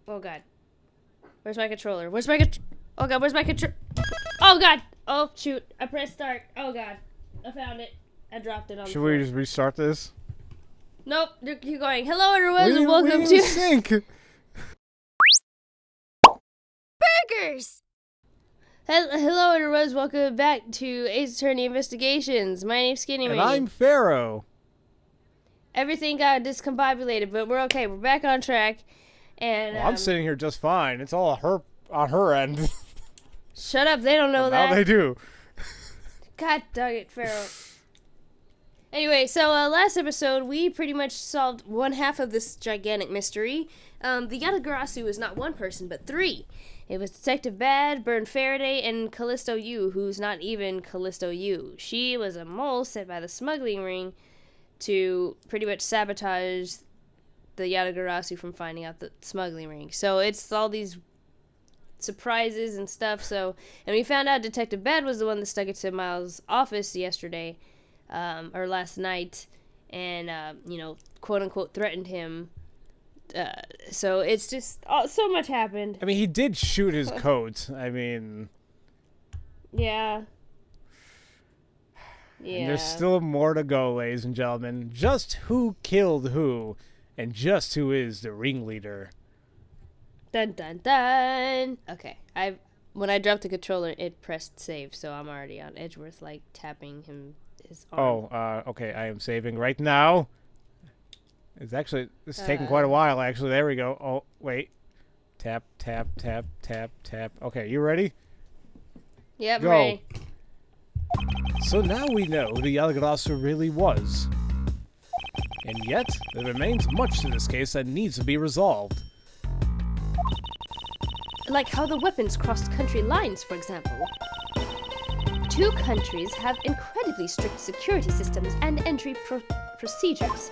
Oh, God. Where's my controller? Oh, God, where's my controller? Oh, God. Oh, shoot. I pressed start. Oh, God. I found it. I dropped it on the floor. Should we just restart this? Nope. Keep going. Hello, everyone, and welcome we to... sync. Burgers! Hello, everyone. Welcome back to Ace Attorney Investigations. My name's SkiniMini. And I'm Pharaoh. Everything got discombobulated, but we're okay. We're back on track. And Well, I'm sitting here just fine. It's all on her end. Shut up. They don't know that. Now they do. God dang it, Pharaoh. Anyway, so last episode, we pretty much solved one half of this gigantic mystery. The Yatagarasu is not one person, but three. It was Detective Bad, Bern Faraday, and Callisto Yu, who's not even Callisto Yu. She was a mole sent by the smuggling ring to pretty much sabotage the Yatagarasu from finding out the smuggling ring. So it's all these surprises and stuff. And we found out Detective Bad was the one that stuck it to Miles' office yesterday, or last night, and, quote unquote threatened him. So it's just, so much happened. I mean, he did shoot his coat. I mean... Yeah. Yeah. And there's still more to go, ladies and gentlemen. Just who killed who, and just who is the ringleader. Dun dun dun. Okay, when I dropped the controller, it pressed save, so I'm already on Edgeworth, like tapping his arm. Oh, okay. I am saving right now. It's taking quite a while. Actually, there we go. Oh, wait. Tap, tap, tap, tap, tap. Okay, you ready? Yep, go. Ready. So now we know who the Yatagarasu really was. And yet, there remains much to this case that needs to be resolved. Like how the weapons crossed country lines, for example. Two countries have incredibly strict security systems and entry procedures.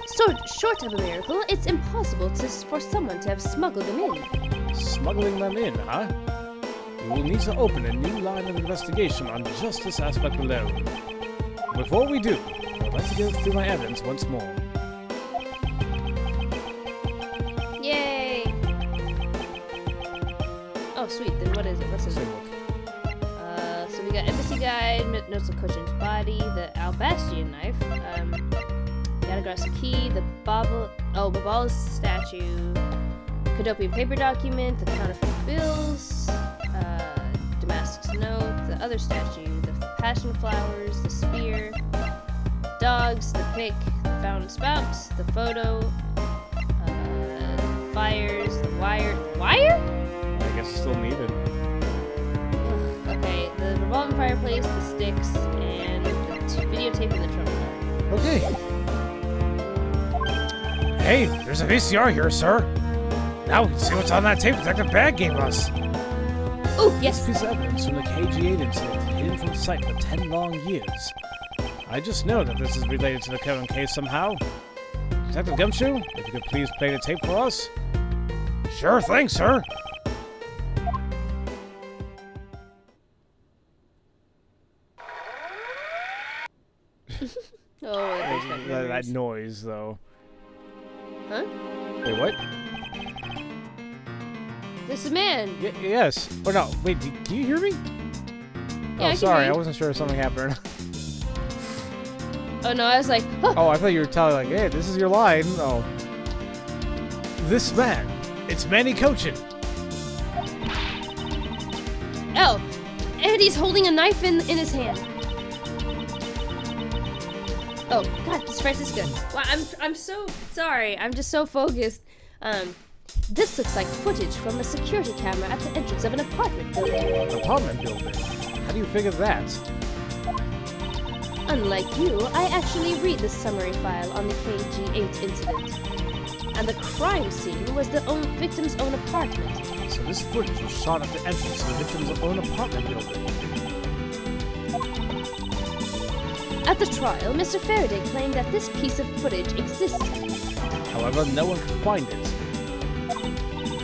So, short of a miracle, it's impossible for someone to have smuggled them in. Smuggling them in, huh? We will need to open a new line of investigation on just this aspect alone. Before we do, I'd like to go through my evidence once more. Yay! Oh, sweet. Then what is it? What's it? So we got embassy guide, notes of Cochin's body, the Albastian knife, Yatagarasu key, the Babala's statue, Cadopian paper document, the counterfeit bills, Damascus note, the other statue, the passion flowers, the spear, dogs, the pick, the fountain spouts, the photo, the fires, the wire. Wire? I guess it's still needed. Okay, the revolving fireplace, the sticks, and the videotape in the trunk car. Okay. Hey, there's a VCR here, sir. Now we can see what's on that tape Detective Bad gave us. Oh, yes. This piece of evidence from the KG8 incident, hidden from sight for 10 long years. I just know that this is related to the Kevin case somehow. Detective Gumshoe, if you could please play the tape for us. Sure thing, sir. That noise, though. Huh? Wait, what? This is a man. Yes. Oh, no. Wait, do you hear me? Yeah, oh, sorry. I wasn't sure if something happened. Oh, no. I was like, huh. Oh, I thought you were telling, like, hey, this is your line. Oh. This man. It's Manny Cochin. Oh. And he's holding a knife in his hand. Oh, God, this is Franziska. Wow, I'm so sorry. I'm just so focused. This looks like footage from a security camera at the entrance of an apartment building. An apartment building? How do you figure that? Unlike you, I actually read the summary file on the KG8 incident. And the crime scene was the victim's own apartment. So this footage was shot at the entrance of the victim's own apartment building. At the trial, Mr. Faraday claimed that this piece of footage existed. However, no one could find it.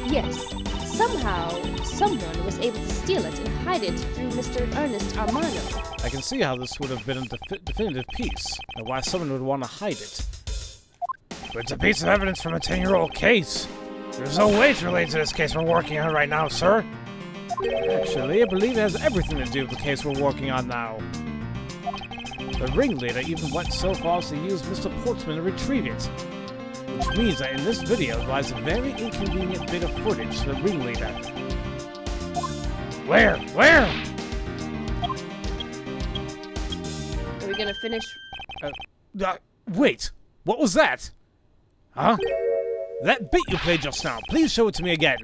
Yes. Somehow, someone was able to steal it and hide it through Mr. Ernest Armano. I can see how this would have been a definitive piece, and why someone would want to hide it. But it's a piece of evidence from a 10-year-old case. There's no way it's related to this case we're working on right now, sir. Actually, I believe it has everything to do with the case we're working on now. The ringleader even went so far as to use Mr. Portsman to retrieve it. Which means that in this video lies a very inconvenient bit of footage to the ringleader. Where? Where? Are we gonna finish? Wait, what was that? Huh? That bit you played just now, please show it to me again.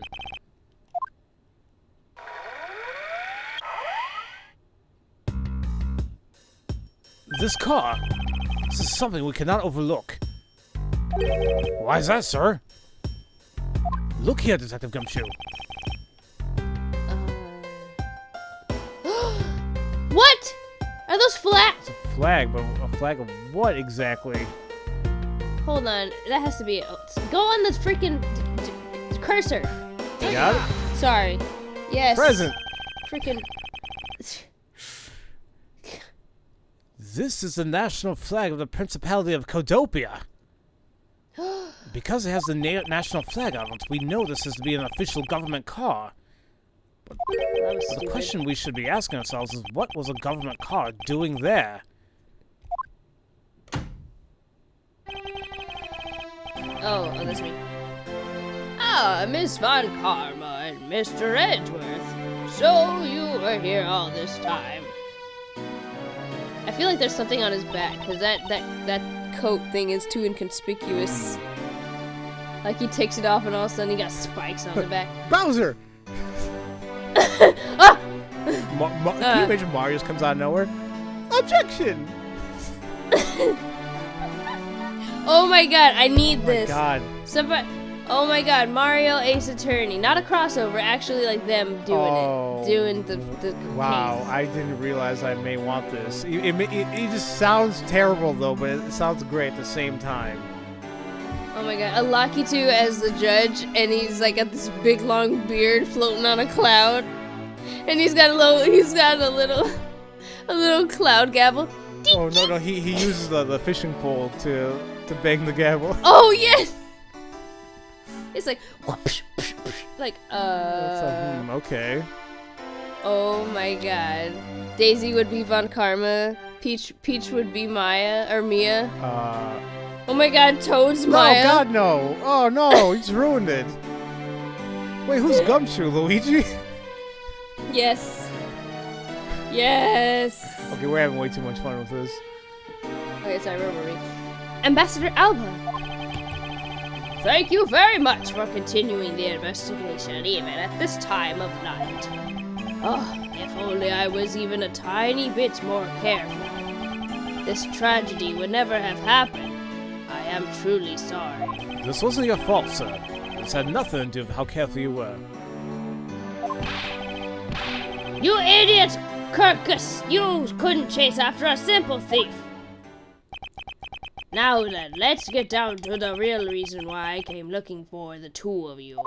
This car. This is something we cannot overlook. Why is that, sir? Look here, Detective Gumshoe. What? Are those flags? It's a flag, but a flag of what exactly? Hold on, that has to be. Go on this freaking cursor. You got it? Sorry. Yes. Present. Freaking. This is the national flag of the Principality of Codopia. Because it has the national flag on it, we know this is to be an official government car. But the question we should be asking ourselves is, what was a government car doing there? Oh, that's me. Ah, Miss Von Karma and Mr. Edgeworth. So you were here all this time. I feel like there's something on his back, because that coat thing is too inconspicuous. Like he takes it off and all of a sudden he got spikes on the back. Bowser! Ah! Can you imagine Mario just comes out of nowhere? Objection! Oh my god, I need this. Oh my god. Somebody, oh my god, Mario Ace Attorney. Not a crossover, actually like them doing it. Doing the Wow, case. I didn't realize I may want this. It just sounds terrible though, but it sounds great at the same time. Oh my god, Alakitu as the judge, and he's like got this big long beard floating on a cloud. And he's got a little cloud gavel. Oh no, he uses the fishing pole to bang the gavel. Oh yes! It's like whoosh, whoosh, whoosh, like okay. Oh my god. Daisy would be Von Karma. Peach would be Maya or Mia. Oh my god, Toad's Maya. Oh god, no! Oh no, he's ruined it. Wait, who's Gumshoe, Luigi? Yes. Yes. Okay, we're having way too much fun with this. Okay, sorry, where were we? Ambassador Alba. Thank you very much for continuing the investigation, even at this time of night. Oh, if only I was even a tiny bit more careful. This tragedy would never have happened. I am truly sorry. This wasn't your fault, sir. This had nothing to do with how careful you were. You idiot! Kirkus, you couldn't chase after a simple thief. Now then, let's get down to the real reason why I came looking for the two of you.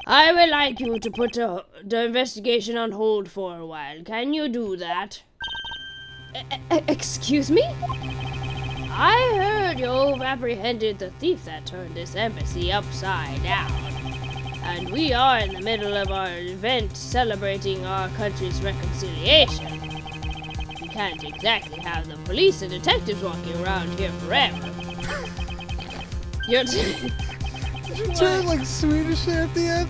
I would like you to put the investigation on hold for a while. Can you do that? Excuse me? I heard you've apprehended the thief that turned this embassy upside down. And we are in the middle of our event celebrating our country's reconciliation. We can't exactly have the police and detectives walking around here forever. You're Did you turn like Swedish there at the end?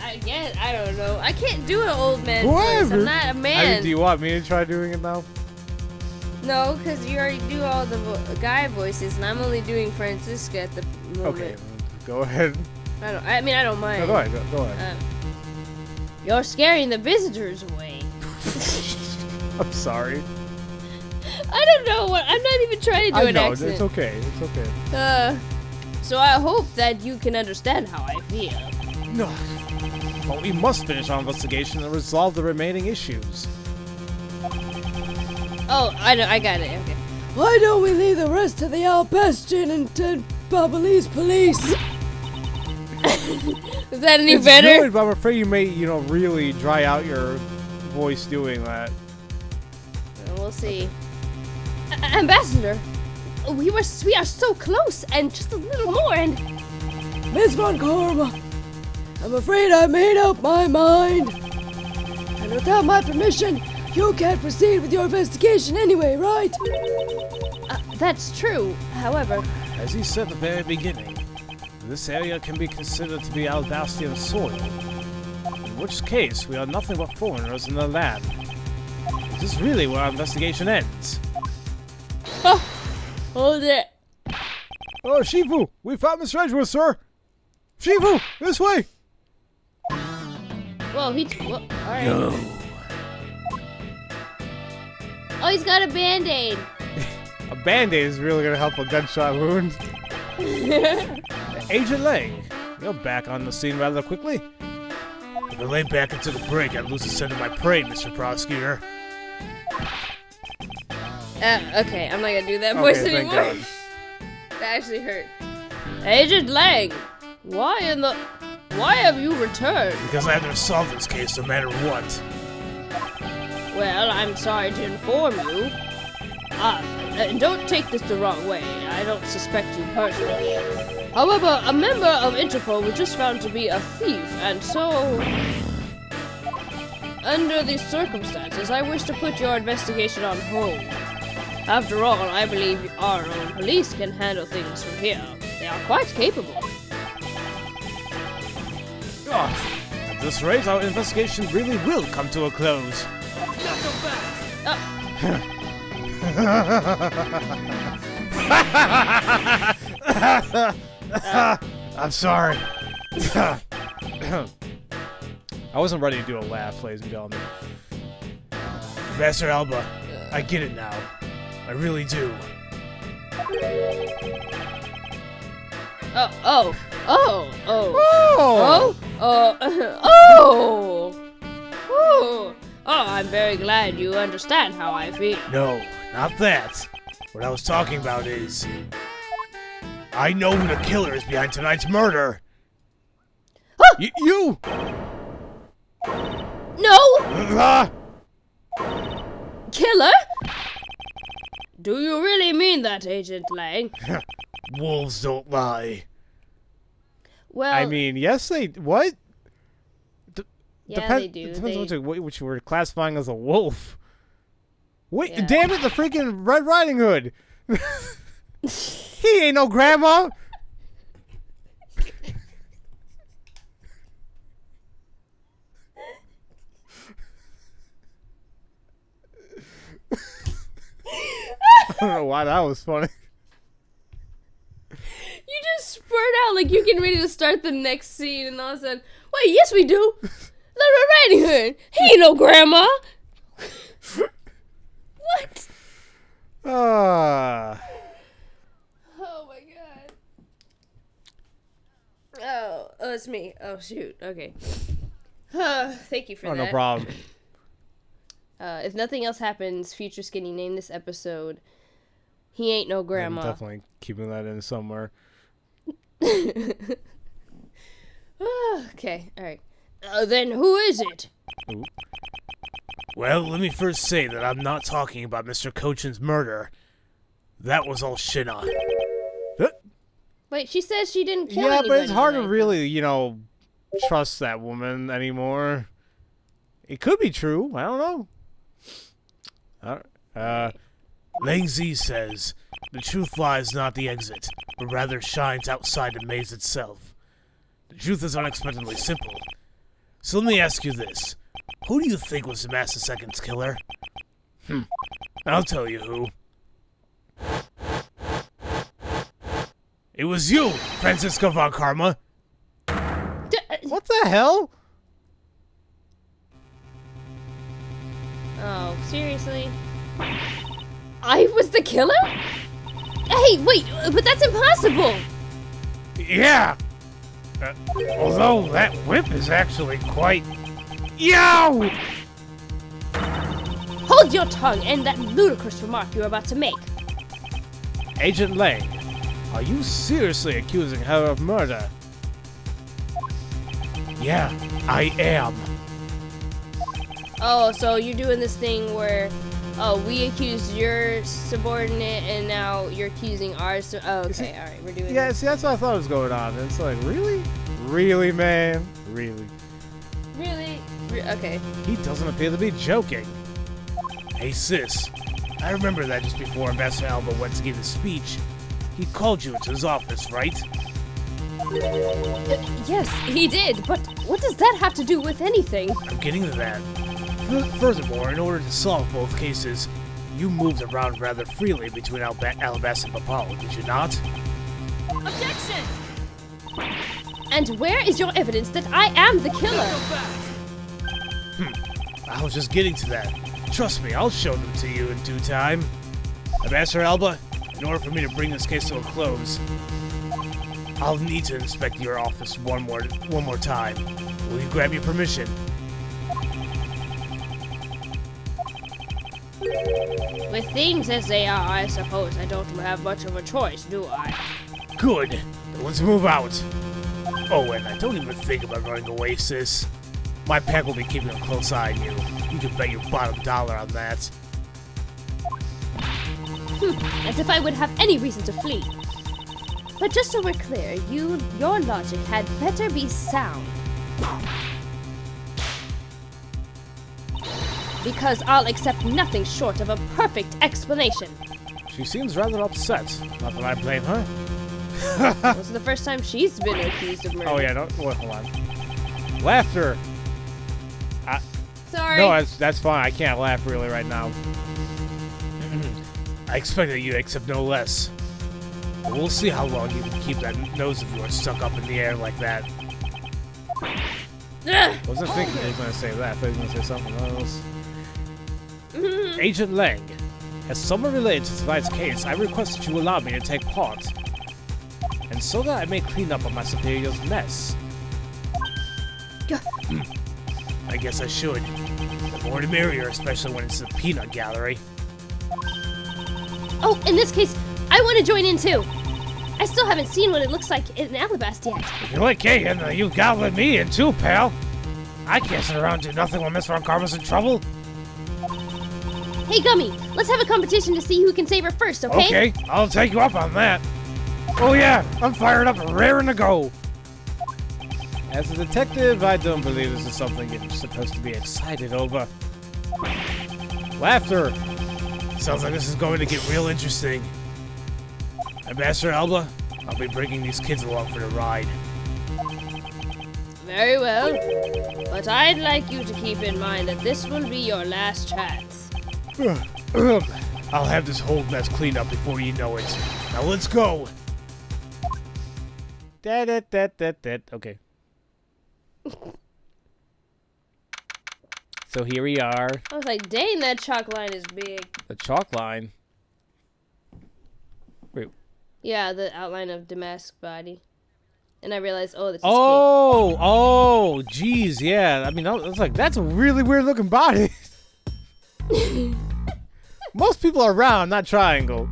I guess, I don't know. I can't do an old man Whatever. voice. I'm not a man. I mean, do you want me to try doing it now? No, because you already do all the guy voices, and I'm only doing Franziska at the moment. Okay, go ahead. I mean, I don't mind. No, go ahead. Go ahead. You're scaring the visitors away. I'm sorry. I don't know what. I'm not even trying to do an accent. It's okay. It's okay. So I hope that you can understand how I feel. No. But we must finish our investigation and resolve the remaining issues. Oh, I know. I got it. Okay. Why don't we leave the rest to the Alpestian and police? Is that any better? It's good, but I'm afraid you may, really dry out your voice doing that. We'll see. Ambassador, we are so close, and just a little more, and Miss Von Karma, I'm afraid I made up my mind. And without my permission, you can't proceed with your investigation anyway, right? That's true. However, As he said at the very beginning, this area can be considered to be Albastian soil, in which case we are nothing but foreigners in the land. This is really where our investigation ends. hold it. Oh, Shifu! We found Mr. Edgeworth, sir! Shifu! This way! Well, alright. Oh, he's got a band-aid. A band-aid is really gonna help a gunshot wound. Agent Lang, you're back on the scene rather quickly. If I lay back and took a break, I'd lose the scent of my prey, Mr. Prosecutor. Okay, I'm not gonna do that voice anymore. God. That actually hurt. Agent Lang, why have you returned? Because I have to solve this case no matter what. Well, I'm sorry to inform you. And don't take this the wrong way. I don't suspect you personally. However, a member of Interpol was just found to be a thief, and so, under these circumstances, I wish to put your investigation on hold. After all, I believe our own police can handle things from here. They are quite capable. Oh, at this rate, our investigation really will come to a close. Not so fast. I'm sorry. I wasn't ready to do a laugh, ladies and gentlemen. Master Alba, I get it now. I really do. I'm very glad you understand how I feel. No, not that. What I was talking about is... I know who the killer is behind tonight's murder. You! No! Killer? Do you really mean that, Agent Lang? Wolves don't lie. Well, I mean, yes, they... What? yeah, they do. Depends which we're classifying as a wolf. Wait, Yeah. damn it, the freaking Red Riding Hood! He ain't no grandma! I don't know why that was funny. You just spurt out like you're getting ready to start the next scene, and all of a sudden, wait, yes we do. The Red Riding Hood. He ain't no grandma. What? Ah. Oh my god. Oh, it's me. Oh shoot. Okay. Thank you for that. No problem. If nothing else happens, Future Skinny, name this episode He Ain't No Grandma. I'm definitely keeping that in somewhere. Okay, alright. Then who is it? Ooh. Well, let me first say that I'm not talking about Mr. Cochin's murder. That was all shit on. Wait, she says she didn't kill Yeah, anybody. but it's hard to right? really, trust that woman anymore. It could be true. I don't know. Lang Zi says, the truth lies not the exit, but rather shines outside the maze itself. The truth is unexpectedly simple. So let me ask you this. Who do you think was the Master Second's killer? I'll tell you who. It was you, Franziska von Karma. What the hell? Oh, seriously? I was the killer? Hey, wait, but that's impossible! Yeah! Although that whip is actually quite... Yow! Hold your tongue and that ludicrous remark you're about to make. Agent Lang, are you seriously accusing her of murder? Yeah, I am. Oh, so you're doing this thing where Oh, we accused your subordinate, and now you're accusing ours. Oh, okay, all right, we're doing. Yeah, see, that's what I thought was going on. It's like, really? Really, man? Really? Really? Okay. He doesn't appear to be joking. Hey, sis. I remember that just before Ambassador Alba went to give his speech, he called you into his office, right? Yes, he did, but what does that have to do with anything? I'm getting to that. Furthermore, in order to solve both cases, you moved around rather freely between Albas and Papal, did you not? Objection! And where is your evidence that I am the killer? I was just getting to that. Trust me, I'll show them to you in due time. Ambassador Alba, in order for me to bring this case to a close, I'll need to inspect your office one more time. Will you grab your permission? With things as they are, I suppose I don't have much of a choice, do I? Good. Then let's move out. Oh, and I don't even think about running away, sis. My pack will be keeping a close eye on you. You can bet your bottom dollar on that. As if I would have any reason to flee. But just so we're clear, your logic had better be sound. Because I'll accept nothing short of a perfect explanation. She seems rather upset. Not that I blame her. This is the first time she's been accused of murder. Oh yeah, hold on. Laughter. Sorry. No, that's fine. I can't laugh really right now. I expected you to accept no less. But we'll see how long you can keep that nose of yours stuck up in the air like that. I wasn't thinking he was going to say that. I thought he was going to say something else. Agent Lang, as someone related to tonight's case, I request that you allow me to take part. And so that I may clean up on my superior's mess. I guess I should. The more the merrier, especially when it's the peanut gallery. Oh, in this case, I want to join in too. I still haven't seen what it looks like in Alabasta yet. If you like Kagan, you gotta let me in too, pal. I can't sit around and do nothing when Miss Von Karma's in trouble. Hey, Gummy, let's have a competition to see who can save her first, okay? Okay, I'll take you up on that. Oh yeah, I'm fired up and raring to go. As a detective, I don't believe this is something you're supposed to be excited over. Laughter. Sounds like this is going to get real interesting. Ambassador Alba, I'll be bringing these kids along for the ride. Very well. But I'd like you to keep in mind that this will be your last chance. I'll have this whole mess cleaned up before you know it. Now let's go. Okay. So here we are. I was like, dang, that chalk line is big. The chalk line. Wait. Yeah, the outline of Damask's body. And I realized, oh, this is Oh, geez, yeah. I mean, I was like, that's a really weird looking body. Most people are round, not triangle.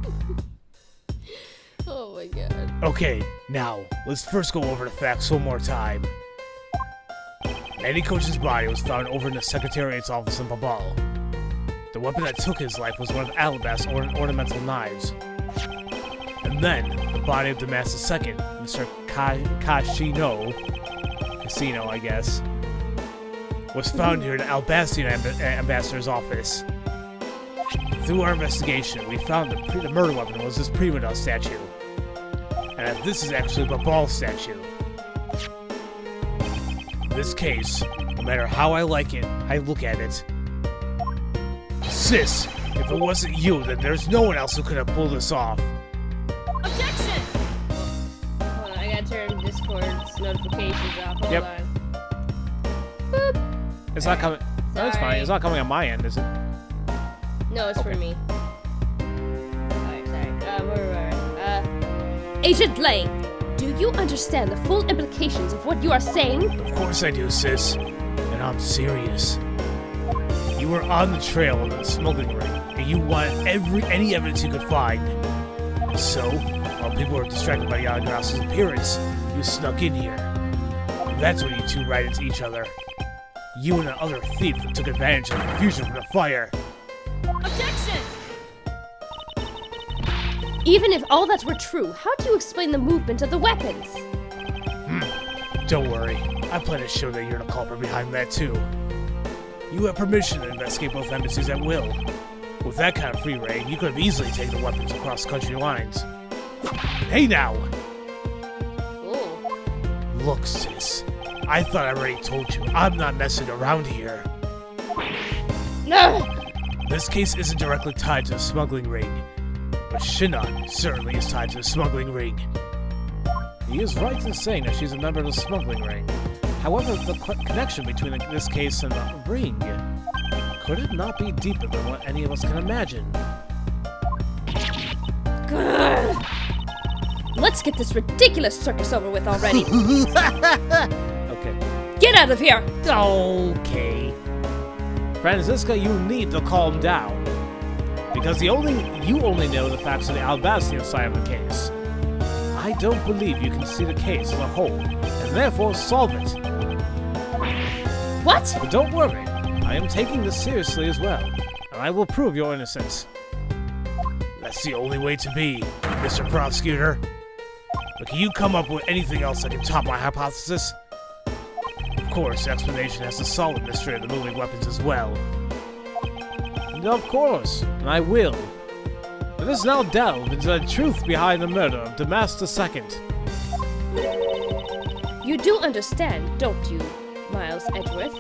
Oh my god. Okay, now, let's first go over the facts one more time. Manny Coach's body was found over in the Secretariat's office in Babal. The weapon that took his life was one of Alabas' ornamental knives. And then, the body of Damas II, Mr. Casino, I guess, was found here in the Albastian ambassador's office. Through our investigation, we found the murder weapon was this prima donna statue. And that this is actually Babal's statue. In this case, no matter how I look at it, sis, if it wasn't you, then there's no one else who could have pulled this off. Objection! Hold on, I gotta turn Discord's notifications off. Hold on. Boop. It's not coming. No, it's fine. It's not coming on my end, is it? No, it's for me. Alright, sorry. Where Agent Lang, do you understand the full implications of what you are saying? Of course I do, sis. And I'm serious. You were on the trail of the smuggling ring, and you wanted any evidence you could find. And so, while people were distracted by Yanagras's appearance, you snuck in here. That's when you two ran into each other. You and the other thief took advantage of the confusion from the fire. Objection! Even if all that were true, how do you explain the movement of the weapons? Don't worry. I plan to show that you're the culprit behind that too. You have permission to investigate both embassies at will. With that kind of free reign, you could have easily taken the weapons across country lines. Hey now! Oh. Look, sis. I thought I already told you. I'm not messing around here. No! This case isn't directly tied to the smuggling ring, but Shinon certainly is tied to the smuggling ring. He is right in saying that she's a member of the smuggling ring. However, the connection between this case and the ring, could it not be deeper than what any of us can imagine? Grr. Let's get this ridiculous circus over with already. Okay. Get out of here! Okay. Franziska, you need to calm down. Because you only know the facts of the Albastian side of the case. I don't believe you can see the case as a whole, and therefore solve it. What? But don't worry, I am taking this seriously as well, and I will prove your innocence. That's the only way to be, Mr. Prosecutor. But can you come up with anything else that can top my hypothesis? Of course, the explanation has to solve the mystery of the moving weapons as well. And of course, and I will. Let us now delve into the truth behind the murder of Damas II. You do understand, don't you, Miles Edgeworth?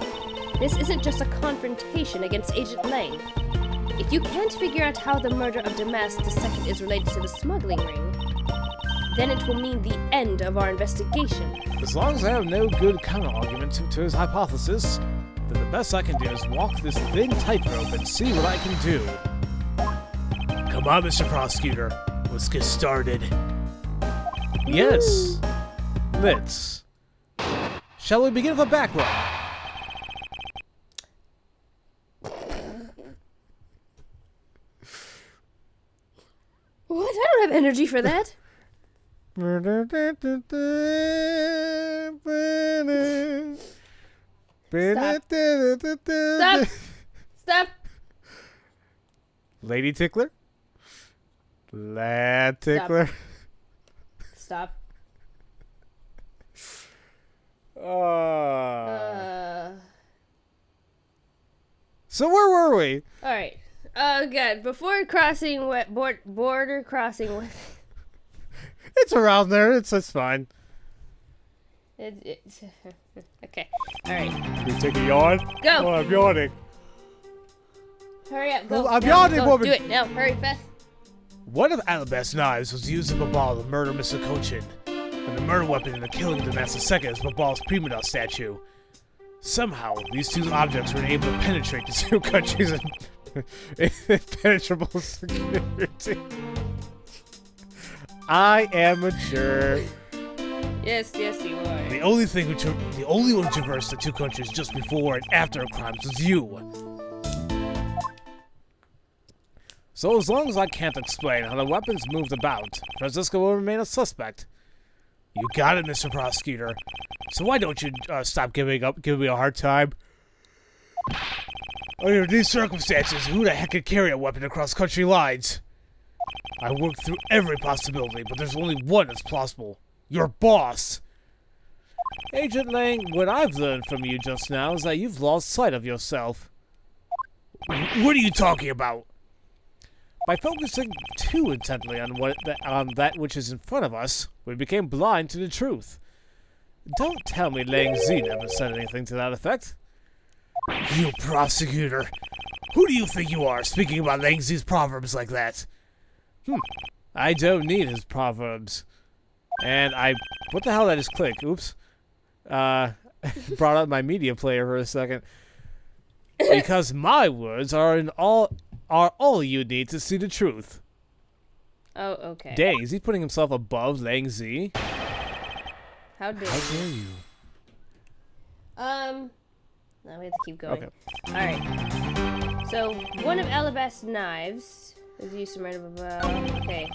This isn't just a confrontation against Agent Lang. If you can't figure out how the murder of Damas II is related to the smuggling ring, then it will mean the end of our investigation. As long as I have no good counter-argument to his hypothesis, then the best I can do is walk this thin tightrope and see what I can do. Come on, Mr. Prosecutor. Let's get started. Yes. Let's. Shall we begin with the back run? What? I don't have energy for that. Stop. Stop. Lady Tickler? Lad Tickler? Stop. So where were we? Alright. Oh god, before crossing border crossing with It's around there. It's fine. it's okay. Alright. You take a yawn? Go! Oh, I'm yawning. Hurry up, go. Well, I'm Now, yawning, go. woman. Do it now, hurry fast. One of Alba's knives was used in Babal to murder Mr. Kochin, and the murder weapon in the killing of Damas II is Babal's Prima statue. Somehow, these two objects were able to penetrate the two countries in impenetrable security. I am a jerk. Yes, you are. The only one who traversed the two countries just before and after the crimes was you. So as long as I can't explain how the weapons moved about, Franziska will remain a suspect. You got it, Mr. Prosecutor. So why don't you stop giving me a hard time? Under these circumstances, who the heck could carry a weapon across country lines? I worked through every possibility, but there's only one that's plausible. Your boss! Agent Lang, what I've learned from you just now is that you've lost sight of yourself. What are you talking about? By focusing too intently on that which is in front of us, we became blind to the truth. Don't tell me Lang Zi never said anything to that effect. You prosecutor! Who do you think you are, speaking about Lang Zi's proverbs like that? I don't need his proverbs. And what the hell did I just click? Oops. Brought up my media player for a second. Because my words are all you need to see the truth. Oh, okay. Dang, is he putting himself above Lang Zi? How dare you? Now we have to keep going. Okay. Alright. So, one of Alabast's knives was used to murder Babal. Okay.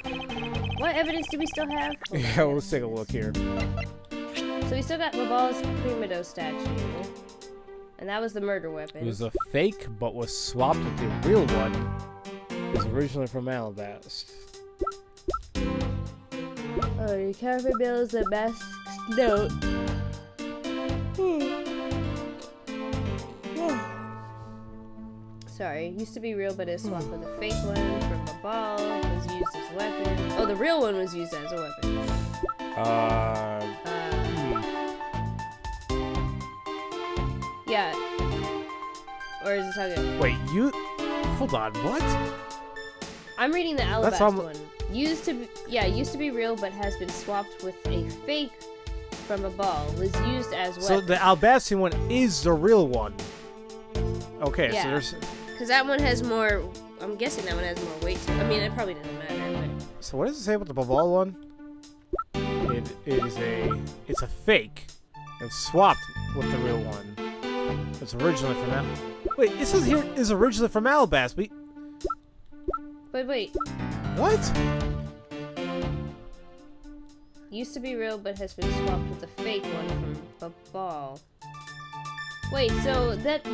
What evidence do we still have? Yeah, let's take a look here. So we still got Babal's Prima statue. And that was the murder weapon. It was a fake, but was swapped with the real one. It was originally from Alabast. Oh, your counterfeit bill is the best note. Sorry, used to be real, but is swapped with a fake one from a ball. Was used as a weapon. Oh, the real one was used as a weapon. Yeah. Or is it talking? Wait, you... Hold on, what? I'm reading the Alabast one. Used to be real, but has been swapped with a fake from a ball. Was used as weapon. So the Albastian one is the real one. Okay, yeah. so there's... Because that one has more... I'm guessing that one has more weight to it. I mean, it probably doesn't matter, but... So what does it say about the Babal one? It's a fake. It's swapped with the real one. It's originally from Al... Wait, it says here is originally from Alabast, but wait. What? Used to be real, but has been swapped with a fake one from Babal. Wait, so that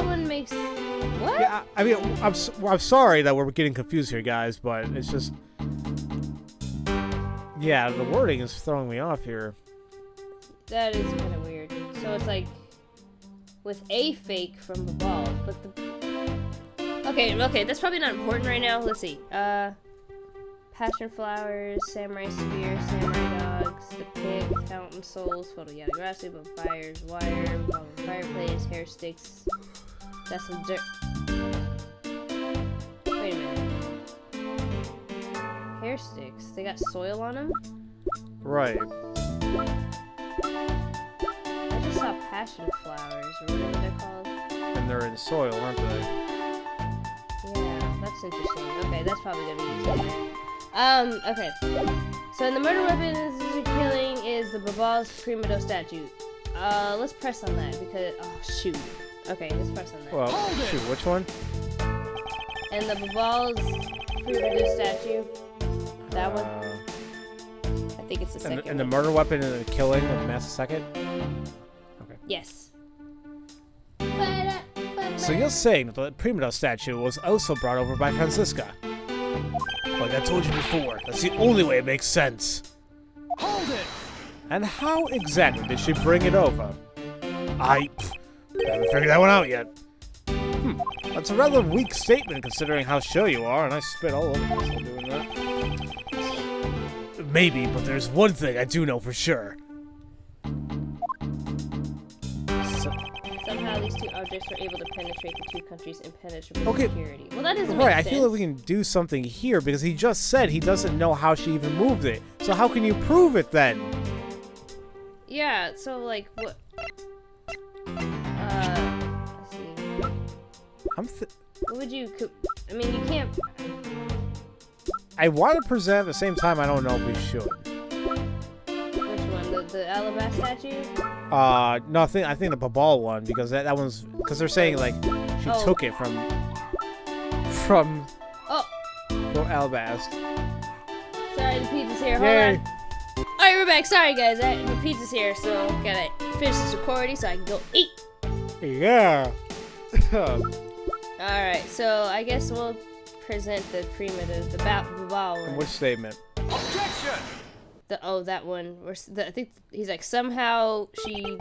one makes... What? Yeah, I mean, I'm sorry that we're getting confused here, guys, but it's just... Yeah, the wording is throwing me off here. That is kind of weird. So it's like... With a fake from Babal, but the... Okay, that's probably not important right now. Let's see. Passion flowers, samurai spear, samurai dogs, the pig, fountain souls, photo yada grassi, bonfires, wire, revolving fireplace, hair sticks. That's some dirt. Wait a minute. Hair sticks. They got soil on them? Right. I just saw passion flowers, or whatever they're called. And they're in soil, aren't they? Yeah, that's interesting. Okay, that's probably gonna be used later. Okay. So in the murder weapons killing is the Babal's Primo statue. Let's press on that because shoot. Okay, let's press on that. Well, shoot, which one? And the Babal's Primo statue. That one. I think it's the second. And the murder weapon and the killing of Master Second? Okay. Yes. So you're saying that the Primo statue was also brought over by Franziska? Like I told you before, that's the only way it makes sense. Hold it! And how exactly did she bring it over? I haven't figured that one out yet. That's a rather weak statement considering how sure you are, and I spit all over myself doing that. Maybe, but there's one thing I do know for sure. Somehow these two objects were able to penetrate the two countries' impenetrable security. Well, that doesn't make sense. I feel like we can do something here because he just said he doesn't know how she even moved it. So how can you prove it then? Yeah, so like what? Let's see. What would you? I mean, you can't. I want to present at the same time. I don't know if we should. Which one? The Alabast statue? No, I think the Babal one because that one's because they're saying like she took it from Alabast. Sorry, the pizza's here. Hold on. Alright, we're back. Sorry, guys. The pizza's here, so gotta finish this recording so I can go eat. Yeah. Alright, so I guess we'll present the primitive, the Babal one. Which statement? Objection! That one. I think he's like, somehow she...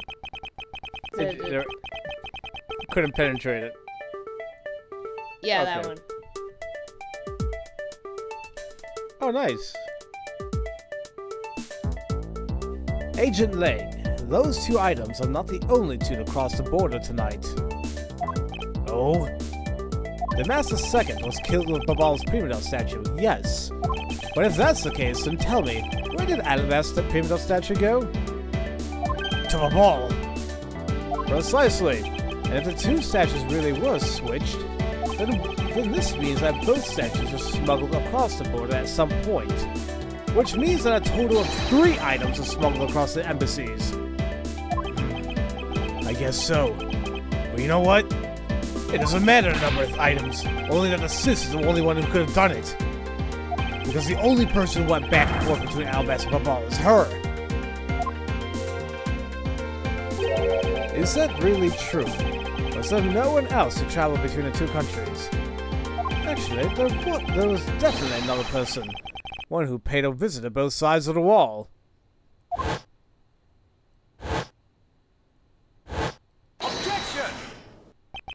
couldn't penetrate it. Yeah, okay. that one. Oh, nice. Agent Lang, those two items are not the only two to cross the border tonight. Oh? The Master Second was killed with Babal's Primo statue, yes. But if that's the case, then tell me, where did Alabast's Primo statue go? To Babal. Precisely. And if the two statues really were switched, then this means that both statues were smuggled across the border at some point. Which means that a total of 3 items are smuggled across the embassies. I guess so. But you know what? It doesn't matter the number of items, only that the sis is the only one who could have done it. Because the only person who went back and forth between Alabast and Babal is her. Is that really true? Was there no one else who traveled between the two countries? Actually, there was definitely another person. One who paid a visit to both sides of the wall. Objection!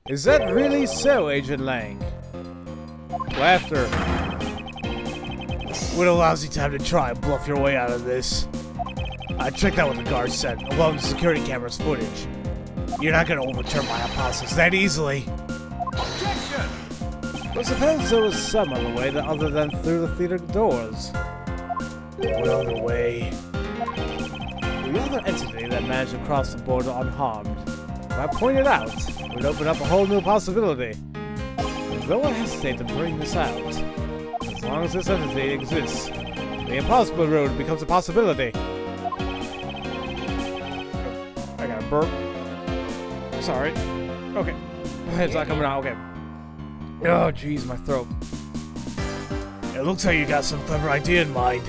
Is that really so, Agent Lang? Laughter. What a lousy time to try and bluff your way out of this. I checked out what the guard said, along with the security camera's footage. You're not gonna overturn my hypothesis that easily. Objection! But suppose there was some other way other than through the theater doors. What other way? The other entity that managed to cross the border unharmed, if I pointed out, would open up a whole new possibility. And though I hesitate to bring this out, as long as this entity exists, the impossible road becomes a possibility. I got a burp. Sorry. Okay. It's not coming out. Okay. Oh, jeez, my throat. It looks like you got some clever idea in mind.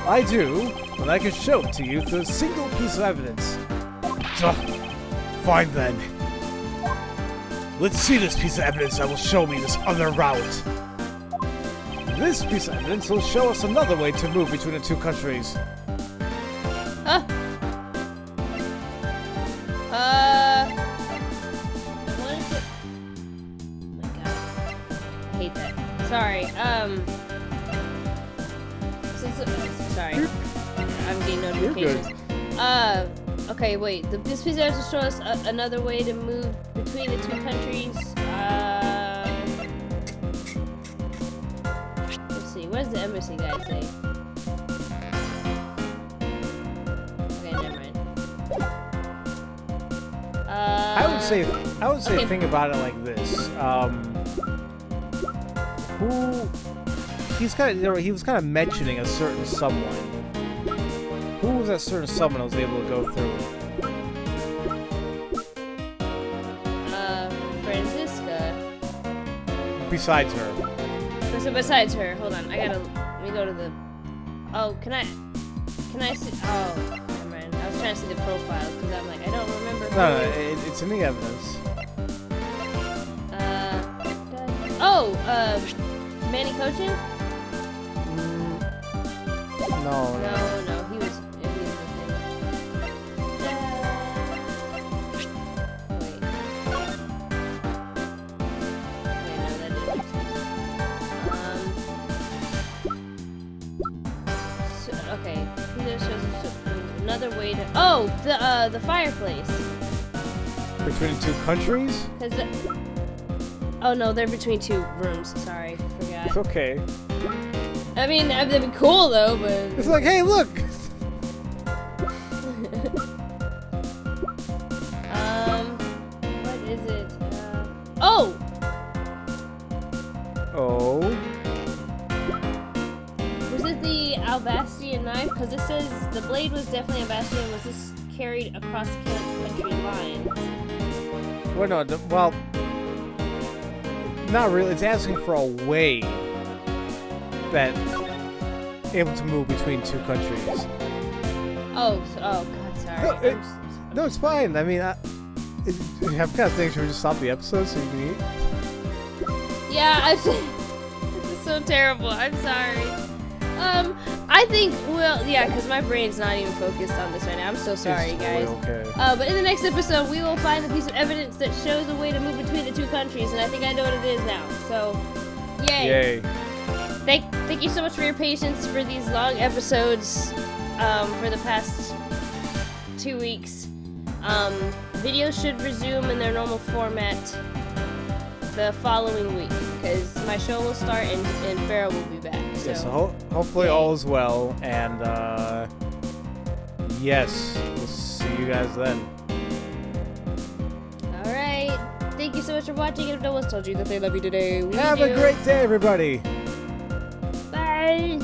I do, but I can show it to you through a single piece of evidence. Fine then. Let's see this piece of evidence that will show me this other route. This piece of evidence will show us another way to move between the two countries. What is it? Oh my god. I hate that. Sorry, sorry. I'm getting notifications. Okay, wait. This piece of evidence will show us another way to move between the two countries. Let's see. What does the embassy guy say? Okay, never mind. I would say okay. think about it like this. He was kind of mentioning a certain someone. Who was that certain someone I was able to go through? Franziska. Besides her. So besides her, hold on. Let me go to the. Oh, can I see? Oh, never mind. I was trying to see the profile because I'm like, I don't remember. No, it's in the evidence. Manny coaching? No. He was the thing. Wait. Okay, no, that didn't make sense. Okay. There's another way to. Oh, the fireplace. Between two countries? Oh no, they're between two rooms. Sorry, forgot. It's okay. I mean, that'd be cool though, but it's like, hey, look. What is it? Oh. Was it the Albastian knife? Because it says the blade was definitely Albastian. Was this carried across country lines? Well, no. Well, not really. It's asking for a way that able to move between two countries. Oh god, sorry. No, it's fine. I mean, I'm kind of thinking should we just stop the episode so you can eat? Yeah, this is so terrible. I'm sorry. I think, well, yeah, because my brain's not even focused on this right now. I'm so sorry, guys. Okay. But in the next episode, we will find a piece of evidence that shows a way to move between the two countries, and I think I know what it is now. So, yay. Yay. Thank you so much for your patience for these long episodes for the past 2 weeks. Videos should resume in their normal format the following week, because my show will start and Farrah will be back. So, yeah, so hopefully all is well, and yes, we'll see you guys then. Alright, thank you so much for watching, and if no one's told you that they love you today, we Have do. a great day, everybody! Bye!